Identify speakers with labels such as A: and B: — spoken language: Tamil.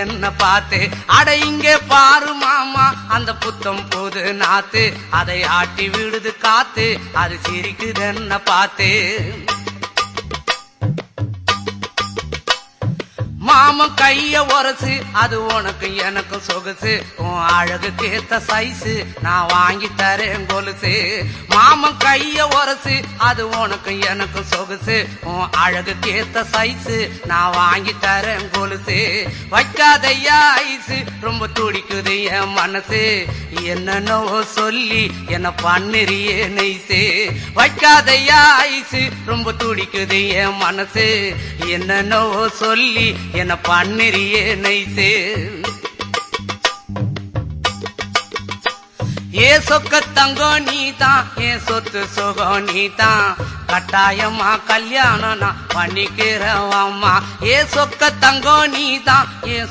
A: என்ன பார்த்து. அட இங்கே பாரு மாமா அந்த புத்தம் புது நாத்து, அதை ஆட்டி விடுது காத்து, அது சிரிக்குது என்ன பார்த்து. மாமன் கைய உரசு, அது உனக்கு எனக்கு சொகுசு, உன் அழகுக்கு ஏத்த சைஸு நான் வாங்கி தரேன் கொலுசு. மாமன் கைய உரசு, அது உனக்கு எனக்கு சொகுசு, உன் அழகுக்கு ஏத்த சைஸு நான் வாங்கி தரேன் கொலுசு. வைக்காதையா ஐசு, ரொம்ப துடிக்குது என் மனசு, என்னன்னோ சொல்லி என்ன பண்ணுறியே நெய்சு. வைக்காதையா ஐசு, ரொம்ப துடிக்குது என் மனசு, என்னன்னோ சொல்லி என்ன பண்ணுறியே நைசு. ஏ சொக்க தங்கம் நீதான், என் சொத்து சுகம் நீதான், கட்டாயமா கல்யாணம் நான் பண்ணிக்கிறவம்மா. ஏ சொக்க தங்கம் நீதான், என்